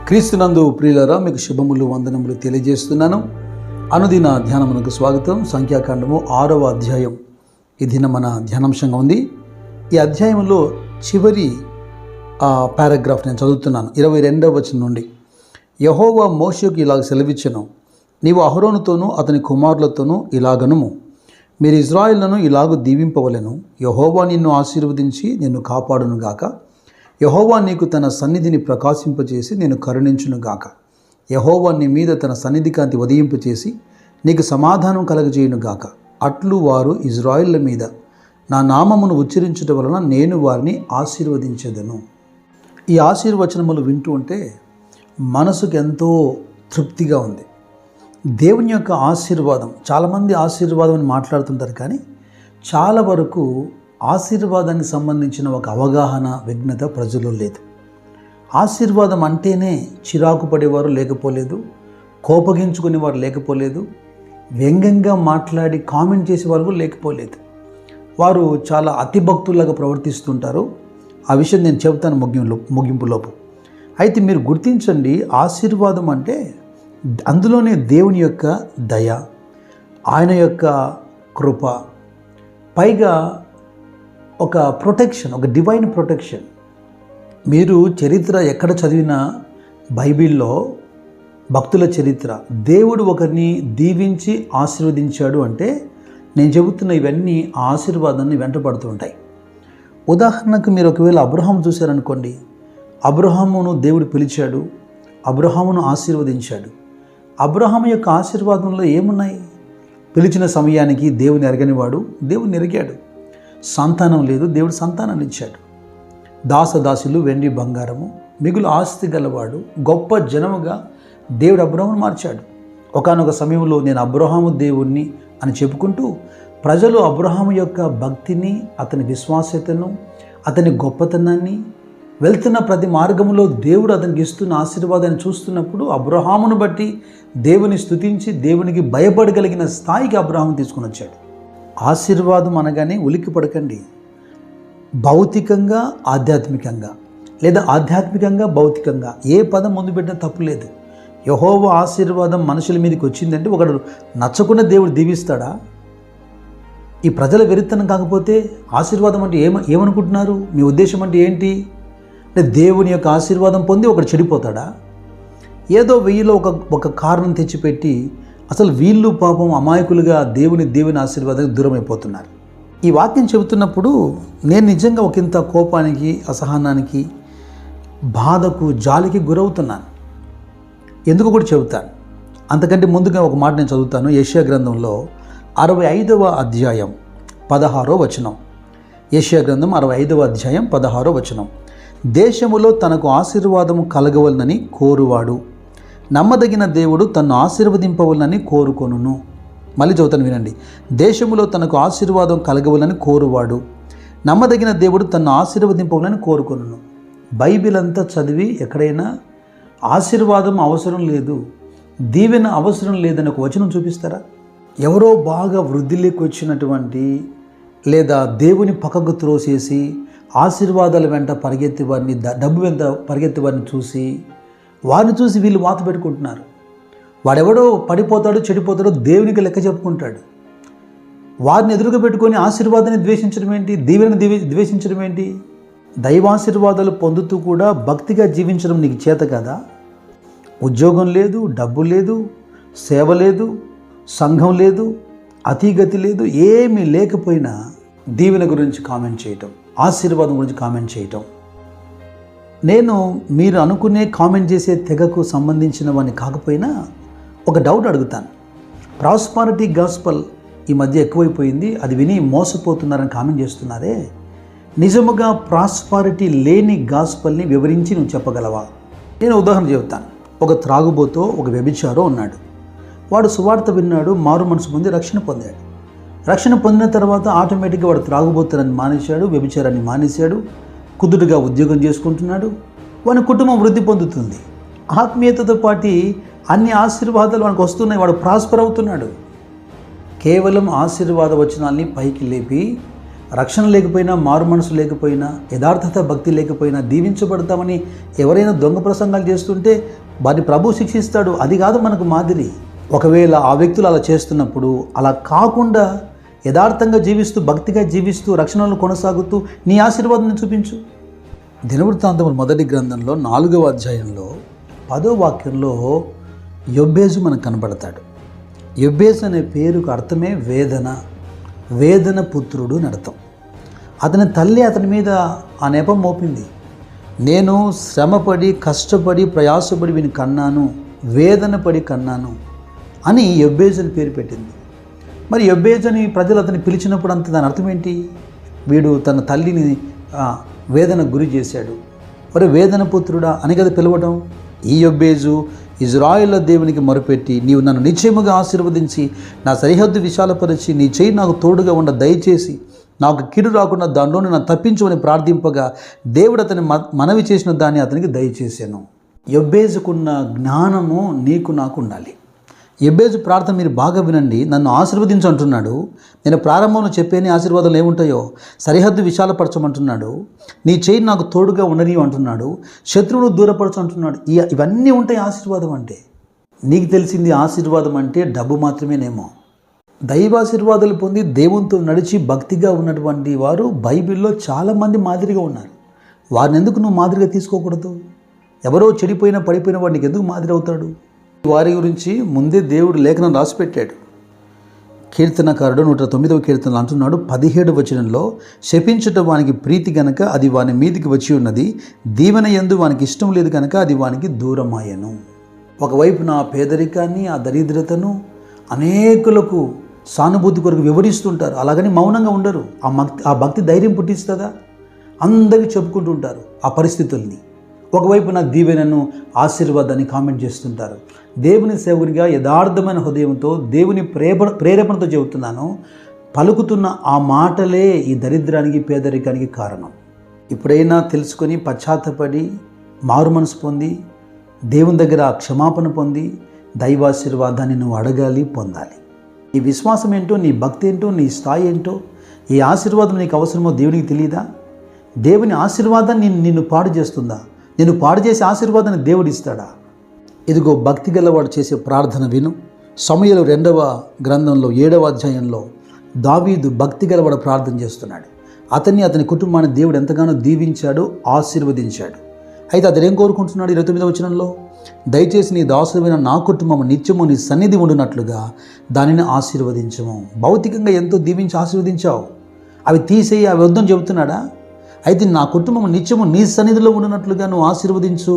క్రీస్తునందు ప్రియులారా, మీకు శుభములు వందనములు తెలియజేస్తున్నాను. అనుదిన ధ్యానమునకు స్వాగతం. సంఖ్యాకాండము 6వ అధ్యాయం ఈ దిన మన ధ్యానాంశంగా ఉంది. ఈ అధ్యాయంలో చివరి పారాగ్రాఫ్ నేను చదువుతున్నాను. 22వ వచనం నుండి. యెహోవా మోషేకు ఇలాగ సెలవిచ్చెను, నీవు అహరోనుతోనూ అతని కుమారులతోనూ ఇలాగనుము, మీరు ఇజ్రాయేలును ఇలాగ దీవింపవలెను. యెహోవా నిన్ను ఆశీర్వదించి నిన్ను కాపాడునుగాక. యెహోవా నీకు తన సన్నిధిని ప్రకాశింపచేసి నేను కరుణించునుగాక. యెహోవా నీ మీద తన సన్నిధి కాంతి ఉదయింపచేసి నీకు సమాధానం కలగజేయునుగాక. అట్లు వారు ఇజ్రాయేళ్ల మీద నా నామమును ఉచ్చరించడం వలన నేను వారిని ఆశీర్వదించెదను. ఈ ఆశీర్వచనములు వింటూ ఉంటే మనసుకు ఎంతో తృప్తిగా ఉంది. దేవుని యొక్క ఆశీర్వాదం, చాలామంది ఆశీర్వాదం అని మాట్లాడుతుంటారు, కానీ చాలా వరకు ఆశీర్వాదానికి సంబంధించిన ఒక అవగాహన, విఘ్నత ప్రజల్లో లేదు. ఆశీర్వాదం అంటేనే చిరాకు పడేవారు లేకపోలేదు, కోపగించుకునేవారు లేకపోలేదు, వ్యంగ్యంగా మాట్లాడి కామెంట్ చేసేవారు కూడా లేకపోలేదు. వారు చాలా అతిభక్తులాగా ప్రవర్తిస్తుంటారు. ఆ విషయం నేను చెబుతాను ముగింపులోపు. అయితే మీరు గుర్తించండి, ఆశీర్వాదం అంటే అందులోనే దేవుని యొక్క దయ, ఆయన యొక్క కృప, పైగా ఒక ప్రొటెక్షన్, ఒక డివైన్ ప్రొటెక్షన్. మీరు చరిత్ర ఎక్కడ చదివినా బైబిల్లో భక్తుల చరిత్ర, దేవుడు ఒకరిని దీవించి ఆశీర్వదించాడు అంటే నేను చెబుతున్న ఇవన్నీ ఆ ఆశీర్వాదాన్ని వెంటబడుతూ ఉంటాయి. ఉదాహరణకు మీరు ఒకవేళ అబ్రహాం చూశారనుకోండి. అబ్రహామును దేవుడు పిలిచాడు, అబ్రహామును ఆశీర్వదించాడు. అబ్రహాము యొక్క ఆశీర్వాదంలో ఏమున్నాయి? పిలిచిన సమయానికి దేవుని ఎరగనివాడు దేవుని ఎరిగాడు. సంతానం లేదు, దేవుడు సంతానాన్ని ఇచ్చాడు. దాసదాసులు వెండి బంగారము మిగులు ఆస్తి గలవాడు, గొప్ప జనముగా దేవుడు అబ్రహామును మార్చాడు. ఒకానొక సమయంలో నేను అబ్రహాము దేవుణ్ణి అని చెప్పుకుంటూ ప్రజలు అబ్రహాము యొక్క భక్తిని, అతని విశ్వాస్యతను, అతని గొప్పతనాన్ని, వెళ్తున్న ప్రతి మార్గంలో దేవుడు అతనికి ఇస్తున్న ఆశీర్వాదాన్ని చూస్తున్నప్పుడు అబ్రహామును బట్టి దేవుని స్తుతించి దేవునికి భయపడగలిగిన స్థాయికి అబ్రహాము తీసుకుని వచ్చాడు. ఆశీర్వాదం అనగానే ఉలిక్కి పడకండి. భౌతికంగా ఆధ్యాత్మికంగా, లేదా ఆధ్యాత్మికంగా భౌతికంగా ఏ పదం ముందు పెట్టినా తప్పు లేదు. యెహోవా ఆశీర్వాదం మనుషుల మీదకి వచ్చిందంటే ఒకడు నచ్చకుండా దేవుడు దీవిస్తాడా? ఈ ప్రజల వెరితనం కాకపోతే ఆశీర్వాదం అంటే ఏమనుకుంటున్నారు? మీ ఉద్దేశం అంటే ఏంటి? అంటే దేవుని యొక్క ఆశీర్వాదం పొంది ఒకడు చెడిపోతాడా? ఏదో వెయ్యిలో ఒక కారణం తెచ్చిపెట్టి అసలు వీళ్ళు పాపం అమాయకులుగా దేవుని ఆశీర్వాదానికి దూరం అయిపోతున్నారు. ఈ వాక్యం చెబుతున్నప్పుడు నేను నిజంగా ఒకంత కోపానికి, అసహనానికి, బాధకు, జాలికి గురవుతున్నాను. ఎందుకు కూడా చెబుతాను. అంతకంటే ముందుగా ఒక మాట నేను చదువుతాను. యెషయా గ్రంథంలో 65వ అధ్యాయం 16వ వచనం. యెషయా గ్రంథం 65వ అధ్యాయం 16వ వచనం. దేశములో తనకు ఆశీర్వాదము కలగవలనని కోరువాడు నమ్మదగిన దేవుడు తన్ను ఆశీర్వదింపవలనని కోరుకొనును. మళ్ళీ చదువుతాను, వినండి. దేశములో తనకు ఆశీర్వాదం కలగవలని కోరువాడు నమ్మదగిన దేవుడు తన్ను ఆశీర్వదింపవలని కోరుకొనును. బైబిల్ అంతా చదివి ఎక్కడైనా ఆశీర్వాదం అవసరం లేదు, దీవెన అవసరం లేదని ఒక వచనం చూపిస్తారా? ఎవరో బాగా వృద్ధిలోకి వచ్చినటువంటి, లేదా దేవుని పక్కకు త్రోసేసి ఆశీర్వాదాల వెంట పరిగెత్తి వారిని, డబ్బు వెంట పరిగెత్తి వారిని వారిని చూసి వీళ్ళు వాత పెట్టుకుంటున్నారు. వాడెవడో పడిపోతాడో చెడిపోతాడో దేవునికి లెక్క చెప్పుకుంటాడు. వారిని ఎదురుగా పెట్టుకొని ఆశీర్వాదాన్ని ద్వేషించడం ఏంటి? దీవెని ద్వేషించడం ఏంటి? దైవాశీర్వాదాలు పొందుతూ కూడా భక్తిగా జీవించడం నీకు చేత కదా? ఉద్యోగం లేదు, డబ్బు లేదు, సేవ లేదు, సంఘం లేదు, అతిగతి లేదు, ఏమీ లేకపోయినా దీవెన గురించి కామెంట్ చేయటం, ఆశీర్వాదం గురించి కామెంట్ చేయటం. నేను మీరు అనుకునే కామెంట్ చేసే తెగకు సంబంధించిన వాడిని కాకపోయినా ఒక డౌట్ అడుగుతాను. ప్రాస్పారిటీ గాస్పల్ ఈ మధ్య ఎక్కువైపోయింది, అది విని మోసపోతున్నారని కామెంట్ చేస్తున్నారే. నిజముగా ప్రాస్పారిటీ లేని గాస్పల్ని వివరించి నువ్వు చెప్పగలవా? నేను ఉదాహరణ చెబుతాను. ఒక త్రాగుబోతో, ఒక వ్యభిచారో ఉన్నాడు. వాడు సువార్త విన్నాడు, మారు మనసు పొంది రక్షణ పొందాడు. రక్షణ పొందిన తర్వాత ఆటోమేటిక్గా వాడు త్రాగుబోతారని మానేశాడు, వ్యభిచారాన్ని మానేశాడు, కుదురుగా ఉద్యోగం చేసుకుంటున్నాడు. వాని కుటుంబం వృద్ధి పొందుతుంది. ఆత్మీయతతో పాటు అన్ని ఆశీర్వాదాలు వానికి వస్తున్నాయి. వాడు ప్రాస్పర్ అవుతున్నాడు. కేవలం ఆశీర్వాద వచనాల్ని పైకి లేపి రక్షణ లేకపోయినా, మారు మనసు లేకపోయినా, యథార్థత భక్తి లేకపోయినా దీవించబడతామని ఎవరైనా దొంగ ప్రసంగాలు చేస్తుంటే వారిని ప్రభు శిక్షిస్తాడు. అది కాదు మనకు మాదిరి. ఒకవేళ ఆ వ్యక్తులు అలా చేస్తున్నప్పుడు అలా కాకుండా యథార్థంగా జీవిస్తూ, భక్తిగా జీవిస్తూ, రక్షణలను కొనసాగుతూ నీ ఆశీర్వాదాన్ని చూపించు. దినవృత్తాంతముల మొదటి గ్రంథంలో 4వ అధ్యాయంలో 10వ వాక్యంలో యొబ్బేజు మనకు కనబడతాడు. యొబ్బేజు అనే పేరుకు అర్థమే వేదన, వేదన పుత్రుడు అని అర్థం. అతని తల్లి అతని మీద ఆ నెపం మోపింది. నేను శ్రమపడి, కష్టపడి, ప్రయాసపడి వీని కన్నాను, వేదన పడి కన్నాను అని యొబ్బేజు అని పేరు పెట్టింది. మరి యొబ్బేజు అని ప్రజలు అతన్ని పిలిచినప్పుడు అంత దాని అర్థం ఏంటి? వీడు తన తల్లిని వేదన గురి చేశాడు. మరి వేదన పుత్రుడా అని కదా పిలవడం. ఈ యొబ్బేజు ఇజ్రాయేలు దేవునికి మొరపెట్టి, నీవు నన్ను నిశ్చయముగా ఆశీర్వదించి నా సరిహద్దు విశాలపరిచి నీ చేయి నాకు తోడుగా ఉండ దయచేసి నాకు కీడు రాకుండా దానిలో నన్ను తప్పించమని ప్రార్థింపగా దేవుడు అతని మనవి చేసిన దాన్ని అతనికి దయచేశాను. యొబ్బేజుకున్న జ్ఞానము నీకు నాకు ఉండాలి. యొబ్బేజు ప్రార్థన మీరు బాగా వినండి. నన్ను ఆశీర్వదించు అంటున్నాడు. నేను ప్రారంభంలో చెప్పేని ఆశీర్వాదాలు ఏముంటాయో, సరిహద్దు విశాలపరచమంటున్నాడు, నీ చేయి నాకు తోడుగా ఉండని అంటున్నాడు, శత్రువును దూరపరచు అంటున్నాడు. ఇవన్నీ ఉంటాయి ఆశీర్వాదం అంటే. నీకు తెలిసింది ఆశీర్వాదం అంటే డబ్బు మాత్రమేనేమో. దైవాశీర్వాదాలు పొంది దేవునితో నడిచి భక్తిగా ఉన్నటువంటి వారు బైబిల్లో చాలామంది మాదిరిగా ఉన్నారు. వారిని ఎందుకు నువ్వు మాదిరిగా తీసుకోకూడదు? ఎవరో చెడిపోయిన పడిపోయిన వాడికి ఎందుకు మాదిరి అవుతాడు? వారి గురించి ముందే దేవుడు లేఖనం రాసిపెట్టాడు. కీర్తనకారుడు 109వ కీర్తనలు అంటున్నాడు 17వ వచనంలో, శపించుట వానికి ప్రీతి గనక అది వాని మీదికి వచ్చి ఉన్నది, దీవెన యందు వానికి ఇష్టం లేదు కనుక అది వానికి దూరమాయను. ఒకవైపు నా పేదరికాన్ని, ఆ దరిద్రతను అనేకులకు సానుభూతి కొరకు వివరిస్తుంటారు. అలాగని మౌనంగా ఉండరు. ఆ భక్తి ధైర్యం పుట్టిస్తుందా? అందరికీ చెప్పుకుంటుంటారు ఆ పరిస్థితుల్ని. ఒకవైపు నా దీవెనను, ఆశీర్వాదాన్ని కామెంట్ చేస్తుంటారు. దేవుని సేవకుడిగా యథార్థమైన హృదయంతో దేవుని ప్రేరేపణతో చెబుతున్నాను, పలుకుతున్న ఆ మాటలే ఈ దరిద్రానికి, పేదరికానికి కారణం. ఇప్పుడైనా తెలుసుకొని పశ్చాత్తపడి మారు మనసు పొంది దేవుని దగ్గర క్షమాపణ పొంది దైవాశీర్వాదాన్ని నువ్వు అడగాలి, పొందాలి. నీ విశ్వాసం ఏంటో, నీ భక్తి ఏంటో, నీ స్థాయి ఏంటో, ఈ ఆశీర్వాదం నీకు అవసరమో దేవునికి తెలియదా? దేవుని ఆశీర్వాదాన్ని నిన్ను పాడు చేస్తుందా? నేను పాడు చేసే ఆశీర్వాదాన్ని దేవుడు ఇస్తాడా? ఇదిగో భక్తి గలవాడు చేసే ప్రార్థన విను. సమూయేలు 2వ గ్రంథంలో 7వ అధ్యాయంలో దావీదు భక్తి గలవాడు ప్రార్థన చేస్తున్నాడు. అతని కుటుంబాన్ని దేవుడు ఎంతగానో దీవించాడు, ఆశీర్వదించాడు. అయితే అతను ఏం కోరుకుంటున్నాడు? 29వ వచనంలో, దయచేసి నీ దాసుడైన నా కుటుంబము నిత్యము నీ సన్నిధి ఉండునట్లుగా దానిని ఆశీర్వదించము. భౌతికంగా ఎంతో దీవించి ఆశీర్వదించావు, అవి తీసేయి, అవి వద్దని చెబుతున్నాడా? అయితే నా కుటుంబం నిత్యము నీ సన్నిధిలో ఉండినట్లుగా నువ్వు ఆశీర్వదించు.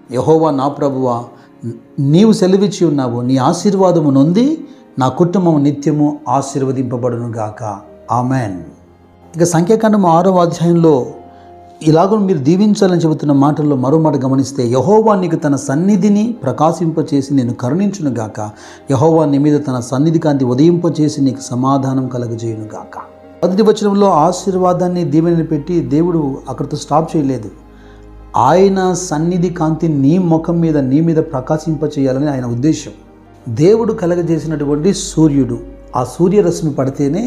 యెహోవా నా ప్రభువా, నీవు సెలవిచ్చి ఉన్నావు, నీ ఆశీర్వాదము నొంది నా కుటుంబం నిత్యము ఆశీర్వదింపబడును గాక. ఆమెన్. ఇక సంఖ్యాకాండం 6వ అధ్యాయంలో ఇలాగ మీరు దీవించాలని చెబుతున్న మాటల్లో మరో మాట గమనిస్తే, యెహోవా నీకు తన సన్నిధిని ప్రకాశింపచేసి నేను కరుణించును గాక. యెహోవా నీ మీద తన సన్నిధి కాంతి ఉదయింపచేసి నీకు సమాధానం కలగజేయును గాక. మొదటి వచనంలో ఆశీర్వాదాన్ని, దీవెనని పెట్టి దేవుడు అక్కడితో స్టాప్ చేయలేదు. ఆయన సన్నిధి కాంతి నీ ముఖం మీద, నీ మీద ప్రకాశింపచేయాలని ఆయన ఉద్దేశం. దేవుడు కలగజేసినటువంటి సూర్యుడు, ఆ సూర్యరశ్మి పడితేనే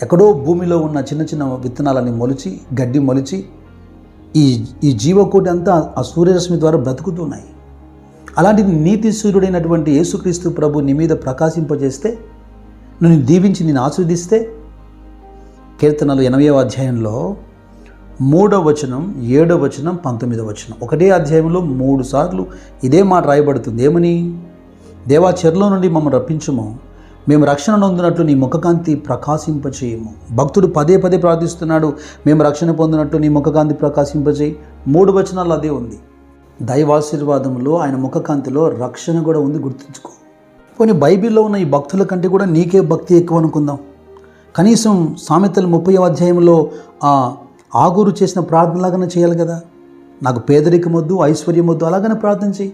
ఎక్కడో భూమిలో ఉన్న చిన్న చిన్న విత్తనాలని మొలిచి, గడ్డి మొలిచి ఈ జీవకోటి అంతా ఆ సూర్యరశ్మి ద్వారా బ్రతుకుతున్నాయి. అలాంటి నీతి సూర్యుడైనటువంటి యేసుక్రీస్తు ప్రభు నీ మీద ప్రకాశింపజేస్తే, నువ్వు దీవించి నేను ఆస్వాదిస్తే, కీర్తనలు 80వ అధ్యాయంలో 3వ వచనం, 7వ వచనం, 19వ వచనం, ఒకటే అధ్యాయంలో 3 సార్లు ఇదే మాట రాయబడుతుంది. ఏమని? దేవా, చెరలో నుండి మమ్మల్ని రప్పించుము, మేము రక్షణ నొందినట్లు నీ ముఖకాంతి ప్రకాశింపచేయము. భక్తుడు పదే పదే ప్రార్థిస్తున్నాడు, మేము రక్షణ పొందినట్లు నీ ముఖకాంతి ప్రకాశింపచేయి. 3 వచనాలు అదే ఉంది. దైవాశీర్వాదంలో, ఆయన ముఖకాంతిలో రక్షణ కూడా ఉంది, గుర్తుంచుకో. కొన్ని బైబిల్లో ఉన్న ఈ భక్తుల కంటే కూడా నీకే భక్తి ఎక్కువ అనుకుందాం. కనీసం సామెతలు 30వ అధ్యాయంలో ఆగూరు చేసిన ప్రార్థనలాగానే చేయాలి కదా. నాకు పేదరికం వద్దు, ఐశ్వర్యం వద్దు, అలాగనే ప్రార్థన చేయి.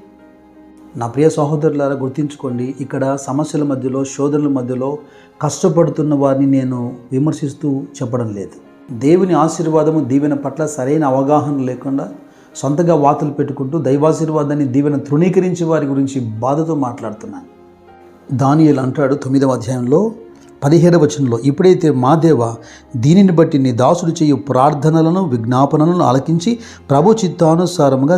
నా ప్రియ సహోదరులారా, గుర్తించుకోండి, ఇక్కడ సమస్యల మధ్యలో, శోధనల మధ్యలో కష్టపడుతున్న వారిని నేను విమర్శిస్తూ చెప్పడం లేదు. దేవుని ఆశీర్వాదము, దీవెన పట్ల సరైన అవగాహన లేకుండా సొంతగా వాతలు పెట్టుకుంటూ దైవాశీర్వాదాన్ని, దీవెన తృణీకరించే వారి గురించి బాధతో మాట్లాడుతున్నాను. దానియేలు అంటాడు 9వ అధ్యాయంలో, 17వ వచనంలో, ఇప్పుడైతే మా దేవ, దీనిని బట్టి నీ దాసుడు చేయు ప్రార్థనలను విజ్ఞాపనలను ఆలకించి ప్రభు చిత్తానుసారముగా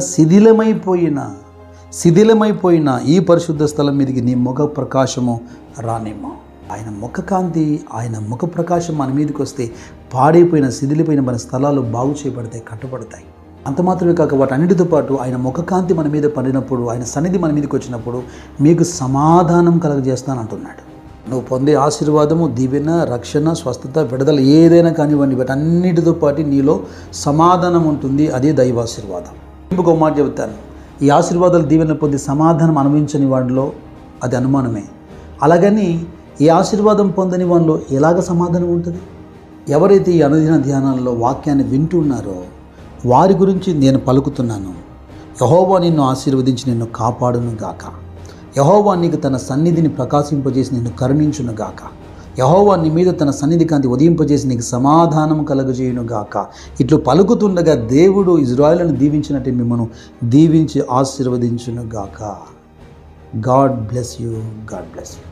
శిథిలమైపోయిన ఈ పరిశుద్ధ స్థలం మీదకి నీ ముఖ ప్రకాశము రానిమ్మ. ఆయన ముఖ కాంతి, ఆయన ముఖ ప్రకాశం మన మీదకి వస్తే పాడైపోయిన శిథిలిపోయిన మన స్థలాలు బాగు చేయబడతాయి, కట్టబడతాయి. అంత మాత్రమే కాక వాటన్నిటితో పాటు ఆయన ముఖకాంతి మన మీద పడినప్పుడు, ఆయన సన్నిధి మన మీదకి వచ్చినప్పుడు మీకు సమాధానం కలగజేస్తానంటున్నాడు. నువ్వు పొందే ఆశీర్వాదము, దీవెన, రక్షణ, స్వస్థత, విడుదల ఏదైనా కానివ్వండి, వాటన్నిటితో పాటు నీలో సమాధానం ఉంటుంది. అదే దైవాశీర్వాదం. ఇంకొక మాట చెబుతాను, ఈ ఆశీర్వాదాలు, దీవెన పొంది సమాధానం అనుభవించని వాడిలో అది అనుమానమే. అలాగని ఈ ఆశీర్వాదం పొందని వాడిలో ఎలాగ సమాధానం ఉంటుంది? ఎవరైతే ఈ అనుదిన ధ్యానాల్లో వాక్యాన్ని వింటున్నారో వారి గురించి నేను పలుకుతున్నాను. యెహోవా నిన్ను ఆశీర్వదించి నిన్ను కాపాడును గాక. యెహోవా నీకు తన సన్నిధిని ప్రకాశింపజేసి నిన్ను కరుణించును గాక. యెహోవా నీ మీద తన సన్నిధి కాంతి ఉదయింపజేసి నీకు సమాధానం కలుగజేయును గాక. ఇట్లు పలుకుతుండగా దేవుడు ఇజ్రాయేలును దీవించినట్టు మిమ్మల్ని దీవించి ఆశీర్వదించును గాక. God bless you. God bless you.